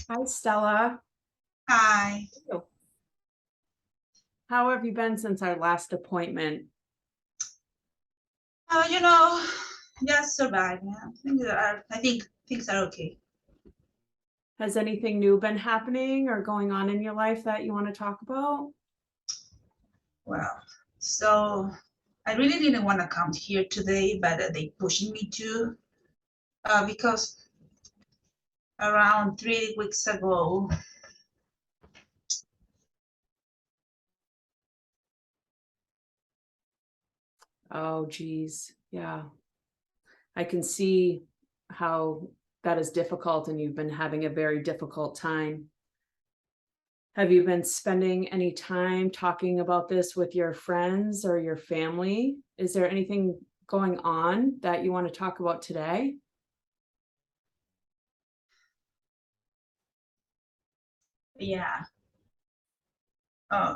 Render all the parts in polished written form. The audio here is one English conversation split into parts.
Hi, Stella. Hi. How have you been since our last appointment? Oh, just surviving. I think things are okay. Has anything new been happening or going on in your life that you want to talk about? Well, so I really didn't want to come here today, but they pushed me to because around 3 weeks ago, Oh, geez. Yeah. I can see how that is difficult and you've been having a very difficult time. Have you been spending any time talking about this with your friends or your family? Is there anything going on that you want to talk about today? yeah. Uh,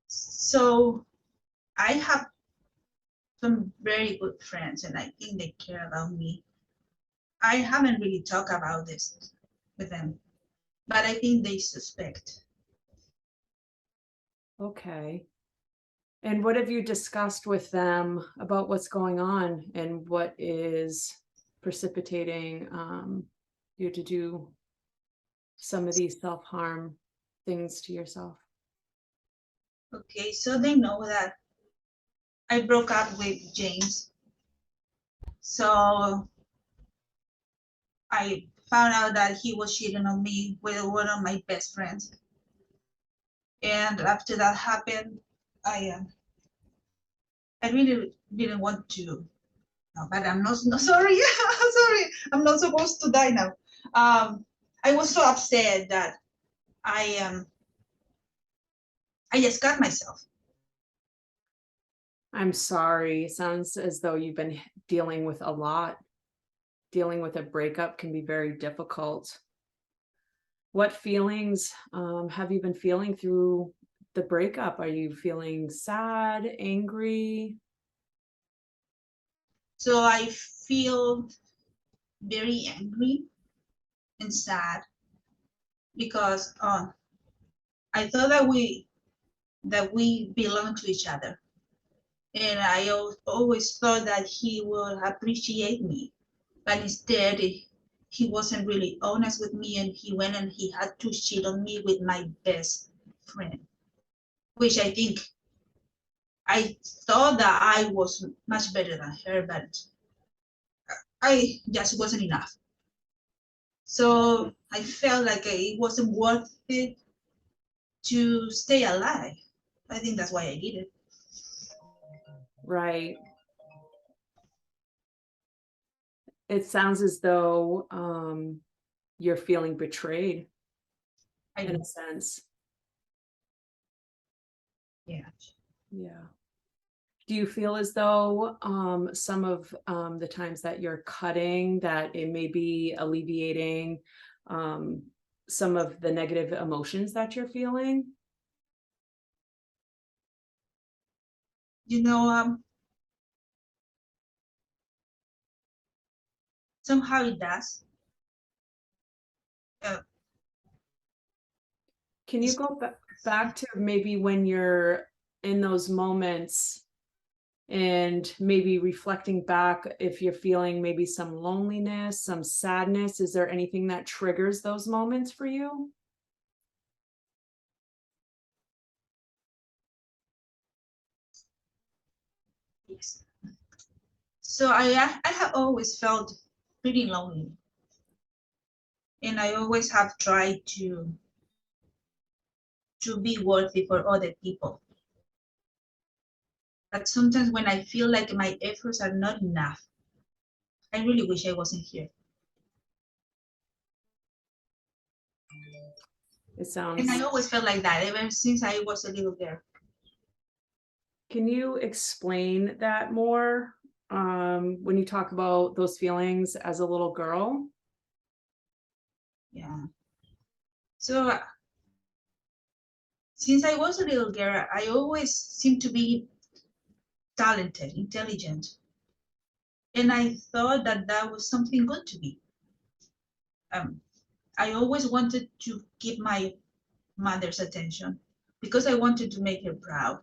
so I have some very good friends, and I think they care about me. I haven't really talked about this with them, but I think they suspect. Okay. And what have you discussed with them about what's going on and what is precipitating you to do some of these self-harm things to yourself? Okay, so they know that I broke up with James. So I found out that he was cheating on me with one of my best friends. And after that happened, I I really didn't want to. No, but I'm not no, sorry. Sorry. I'm not supposed to die now. I was so upset that I um I just cut myself. I'm sorry. It sounds as though you've been dealing with a lot. Dealing with a breakup can be very difficult. What feelings have you been feeling through the breakup? Are you feeling sad, angry? So I feel very angry and sad because I thought that we belong to each other. And I always thought that he would appreciate me, but instead he wasn't really honest with me, and he went and he had to cheat on me with my best friend, which I thought that I was much better than her, but I just wasn't enough. So I felt like it wasn't worth it to stay alive. I think that's why I did it. Right. It sounds as though you're feeling betrayed I in a do. sense. Yeah. Yeah. Do you feel as though some of the times that you're cutting, that it may be alleviating um, some of the negative emotions that you're feeling? You know, somehow it does. Uh, Can you it's, go back to maybe when you're in those moments and maybe reflecting back if you're feeling maybe some loneliness, some sadness? Is there anything that triggers those moments for you? yes. So I have always felt pretty lonely, and I always have tried to be worthy for other people. But sometimes when I feel like my efforts are not enough, I really wish I wasn't here. It And I sounds. always felt like that ever since I was a little girl. Can you explain that more when you talk about those feelings as a little girl? Yeah. So since I was a little girl, I always seemed to be talented, intelligent, and I thought that that was something good to be. Um, I always wanted to keep my mother's attention because I wanted to make her proud.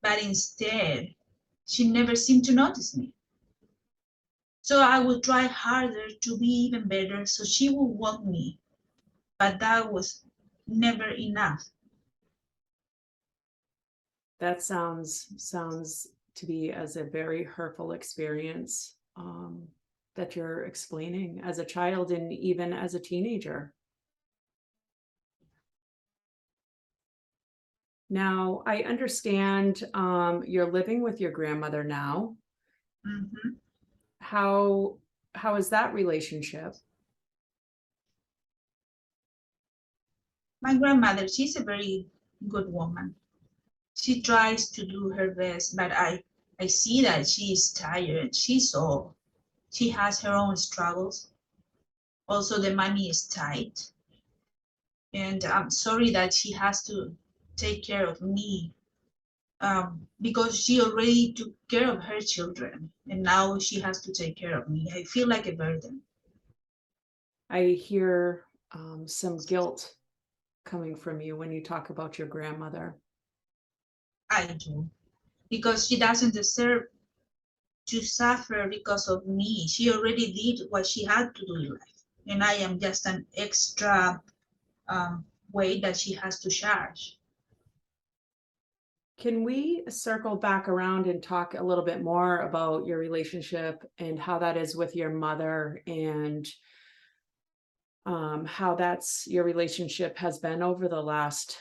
But instead, she never seemed to notice me. So I would try harder to be even better so she would want me. But that was never enough. That sounds to be as a very hurtful experience that you're explaining as a child and even as a teenager. Now, I understand you're living with your grandmother now. Mhm. How is that relationship? My grandmother, she's a very good woman. She tries to do her best, but I see that she is tired. She's old. She has her own struggles. Also, the money is tight. And I'm sorry that she has to take care of me because she already took care of her children. And now she has to take care of me. I feel like a burden. I hear some guilt coming from you when you talk about your grandmother. I do. Because she doesn't deserve to suffer because of me. She already did what she had to do in life. And I am just an extra way that she has to charge. Can we circle back around and talk a little bit more about your relationship and how that is with your mother and how that's your relationship has been over the last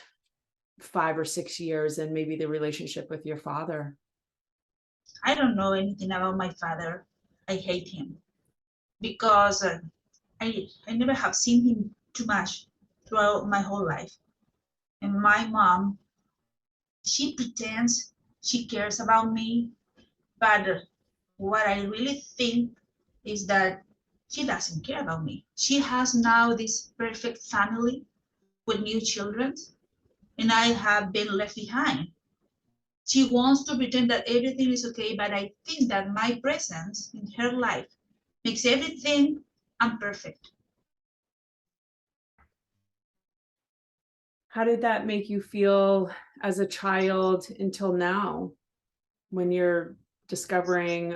5 or 6 years and maybe the relationship with your father? I don't know anything about my father. I hate him because I never have seen him too much throughout my whole life. And my mom, she pretends she cares about me, but what I really think is that she doesn't care about me. She has now this perfect family with new children, and I have been left behind. She wants to pretend that everything is okay, but I think that my presence in her life makes everything imperfect. How did that make you feel as a child until now when you're discovering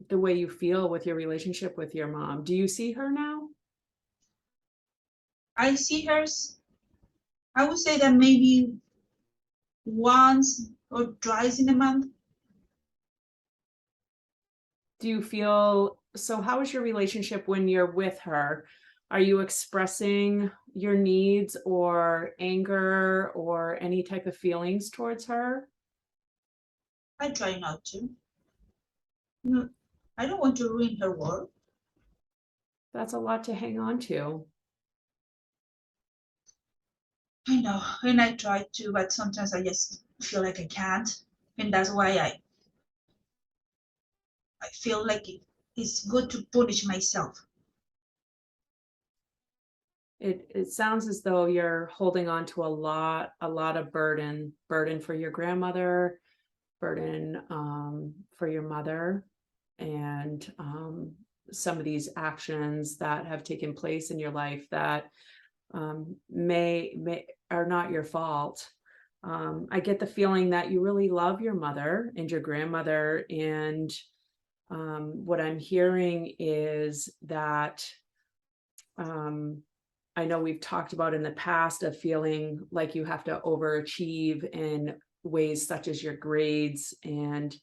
the way you feel with your relationship with your mom? Do you see her now? I see her, I would say that maybe once or twice in a month. Do you feel so? How is your relationship when you're with her? Are you expressing your needs or anger or any type of feelings towards her? I try not to. No, I don't want to ruin her world. That's a lot to hang on to. I know, and I try to, but sometimes I just feel like I can't. And that's why I feel like it's good to punish myself. It sounds as though you're holding on to a lot of burden for your grandmother, burden for your mother, and some of these actions that have taken place in your life that may are not your fault. I get the feeling that you really love your mother and your grandmother, and what I'm hearing is that I know we've talked about in the past of feeling like you have to overachieve in ways such as your grades, and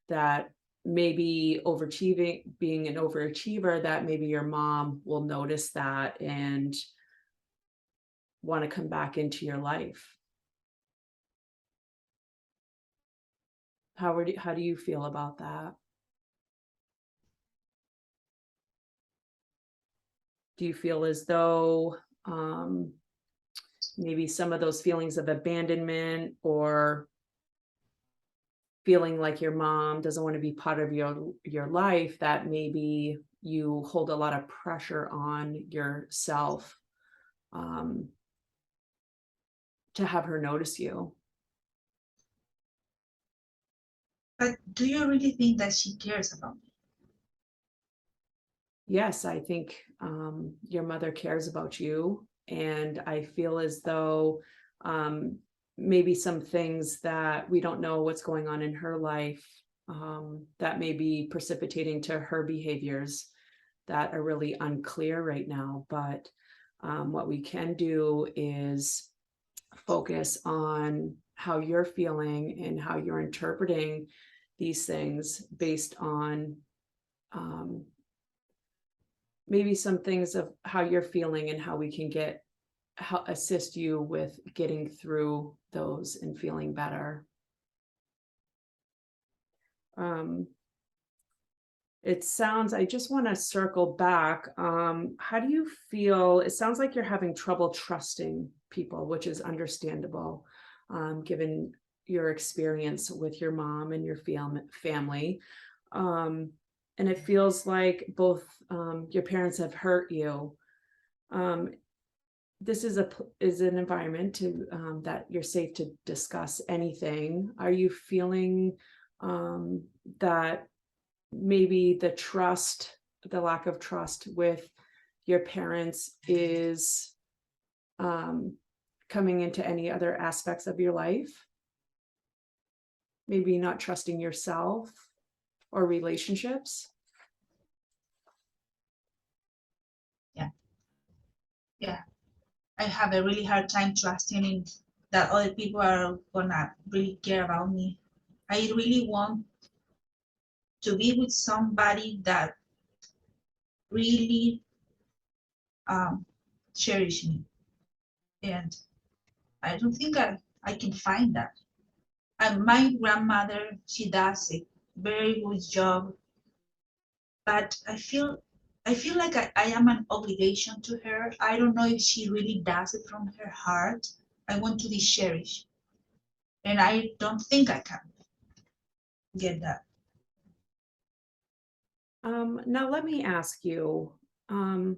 that maybe overachieving, being an overachiever, that maybe your mom will notice that and want to come back into your life. How do you feel about that? Do you feel as though um, maybe some of those feelings of abandonment or feeling like your mom doesn't want to be part of your life, that maybe you hold a lot of pressure on yourself um, to have her notice you? But do you really think that she cares about me? yes, I think your mother cares about you, and I feel as though um, maybe some things that we don't know what's going on in her life that may be precipitating to her behaviors that are really unclear right now. But what we can do is focus on how you're feeling and how you're interpreting these things based on um, maybe some things of how you're feeling and how we can assist you with getting through those and feeling better. Um, I just want to circle back. How do you feel? It sounds like you're having trouble trusting people, which is understandable, given your experience with your mom and your family. Um, and it feels like both your parents have hurt you. Um, this is an environment that you're safe to discuss anything. Are you feeling that maybe the lack of trust with your parents is coming into any other aspects of your life? Maybe not trusting yourself or relationships? Yeah, yeah. I have a really hard time trusting in that other people are gonna really care about me. I really want to be with somebody that really um, cherish me, and I don't think I can find that. And my grandmother, she does a very good job, but I feel like I am an obligation to her. I don't know if she really does it from her heart. I want to be cherished, and I don't think I can get that. Now let me ask you, um,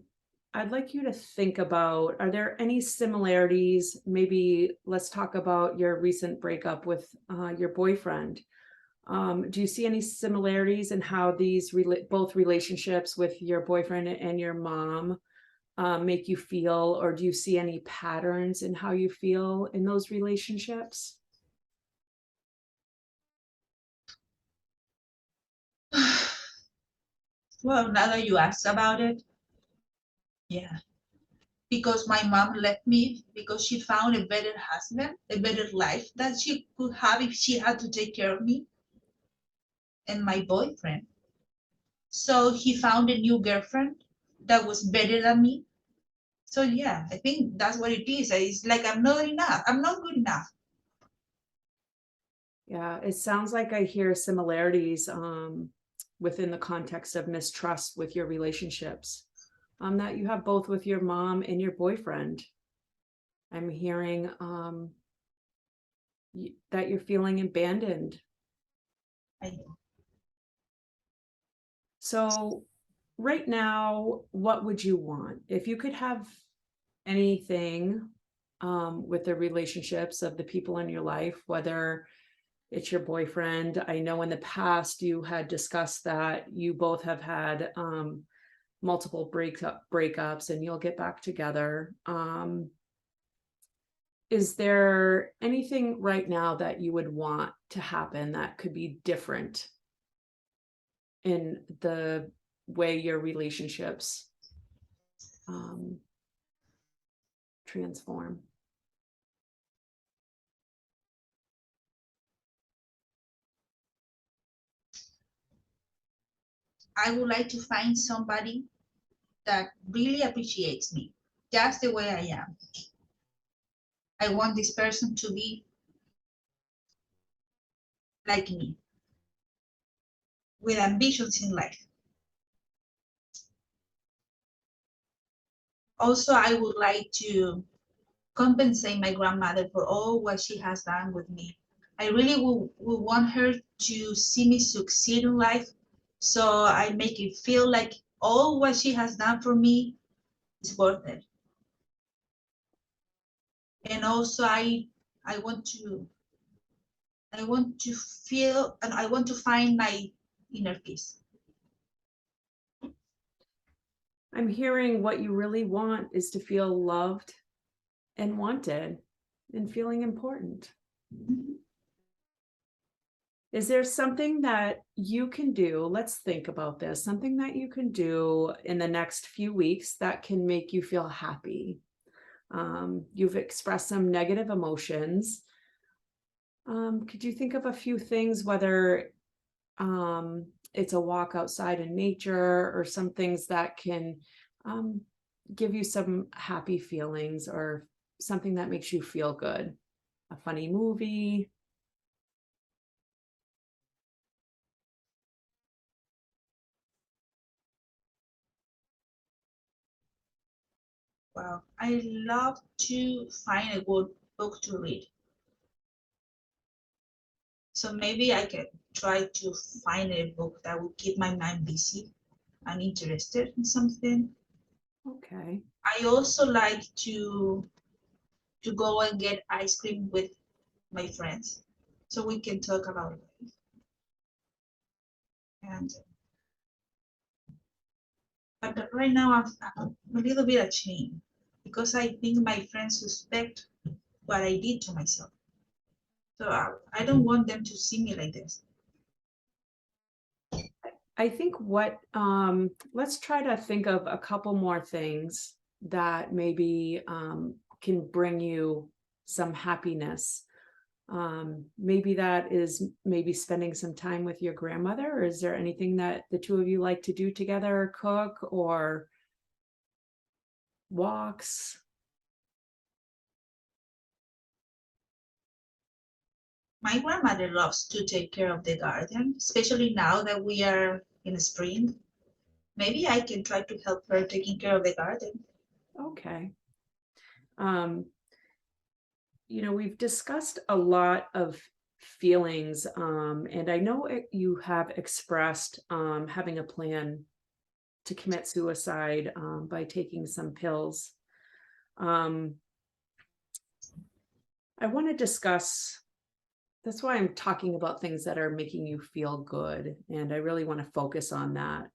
I'd like you to think about, are there any similarities? Maybe let's talk about your recent breakup with your boyfriend. Do you see any similarities in how both relationships with your boyfriend and your mom make you feel, or do you see any patterns in how you feel in those relationships? Well, now that you asked about it, yeah, because my mom left me because she found a better husband, a better life that she could have if she had to take care of me and my boyfriend. So he found a new girlfriend that was better than me. So yeah, I think that's what it is. It's like I'm not enough. I'm not good enough. Yeah, it sounds like I hear similarities within the context of mistrust with your relationships that you have both with your mom and your boyfriend. I'm hearing that you're feeling abandoned. I know. So, right now, what would you want? If you could have anything with the relationships of the people in your life, whether it's your boyfriend. I know in the past you had discussed that you both have had multiple breakups and you'll get back together. Is there anything right now that you would want to happen that could be different in the way your relationships um, transform? I would like to find somebody that really appreciates me just the way I am. I want this person to be like me, with ambitions in life. Also, I would like to compensate my grandmother for all what she has done with me. I really would want her to see me succeed in life, so I make it feel like all what she has done for me is worth it. And also, I want to feel, and I want to find my inner peace. I'm hearing what you really want is to feel loved and wanted and feeling important. Mhm. Is there something that you can do? Let's think about this. Something that you can do in the next few weeks that can make you feel happy. You've expressed some negative emotions. Could you think of a few things, whether it's a walk outside in nature or some things that can um, give you some happy feelings or something that makes you feel good? A funny movie. Wow, I love to find a good book to read. So maybe I can try to find a book that will keep my mind busy and interested in something. Okay. I also like to go and get ice cream with my friends so we can talk about it. And but right now I'm a little bit ashamed because I think my friends suspect what I did to myself. So I don't want them to see me like this. I think let's try to think of a couple more things that maybe can bring you some happiness. Maybe that is maybe spending some time with your grandmother, or is there anything that the two of you like to do together, cook or walks? My grandmother loves to take care of the garden, especially now that we are in spring. Maybe I can try to help her taking care of the garden. Okay. Um, we've discussed a lot of feelings, and I know you have expressed having a plan to commit suicide by taking some pills. Um, I want to discuss, that's why I'm talking about things that are making you feel good. And I really want to focus on that.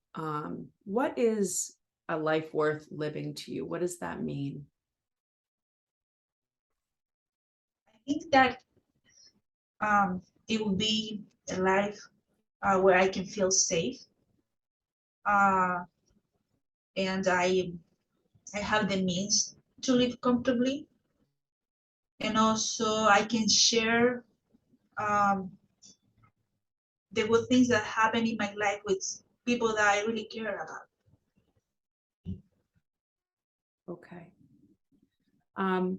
What is a life worth living to you? What does that mean? I think that it will be a life where I can feel safe, uh, and I have the means to live comfortably, and also I can share um, the good things that happen in my life with people that I really care about. Okay. Um,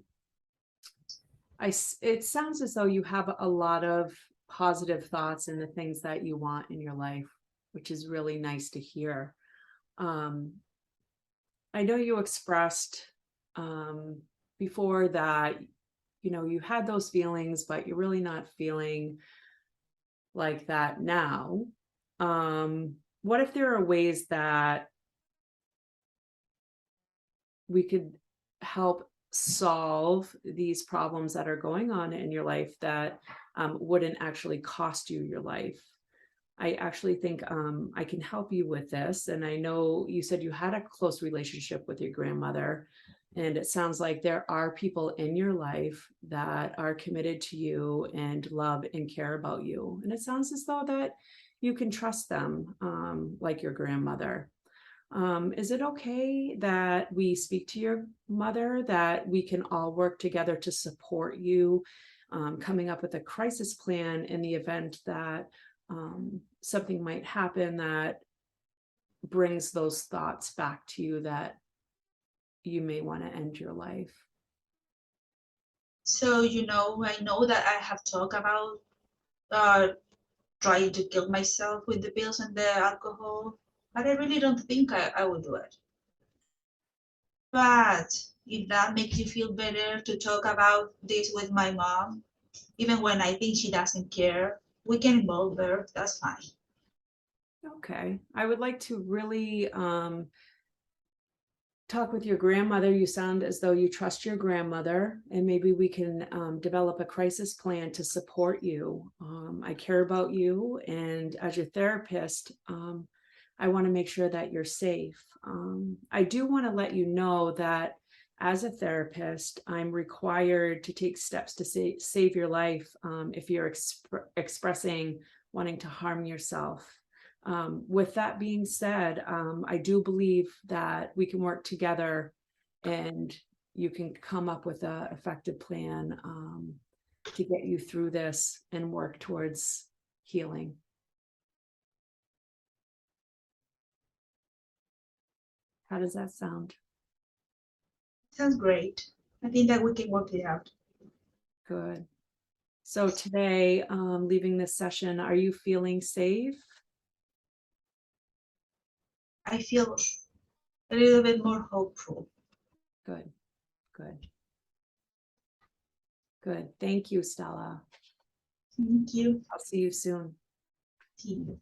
it sounds as though you have a lot of positive thoughts and the things that you want in your life, which is really nice to hear. Um, I know you expressed um, before that, you had those feelings, but you're really not feeling like that now. What if there are ways that we could help solve these problems that are going on in your life that wouldn't actually cost you your life? I actually think I can help you with this. And I know you said you had a close relationship with your grandmother. And it sounds like there are people in your life that are committed to you and love and care about you. And it sounds as though that you can trust them, like your grandmother. Is it okay that we speak to your mother, that we can all work together to support you, coming up with a crisis plan in the event that something might happen that brings those thoughts back to you that you may want to end your life? So, I know that I have talked about uh, trying to kill myself with the pills and the alcohol, but I really don't think I would do it. But if that makes you feel better to talk about this with my mom, even when I think she doesn't care, we can involve her. That's fine. Okay. I would like to really talk with your grandmother. You sound as though you trust your grandmother, and maybe we can develop a crisis plan to support you. I care about you, and as your therapist, I want to make sure that you're safe. I do want to let you know that as a therapist, I'm required to take steps to save your life if you're expressing wanting to harm yourself. With that being said, I do believe that we can work together and you can come up with an effective plan to get you through this and work towards healing. How does that sound? Sounds great. I think that we can work it out. Good. So today, leaving this session, are you feeling safe? I feel a little bit more hopeful. Good, good, good. Thank you, Stella. Thank you. I'll see you soon. See you.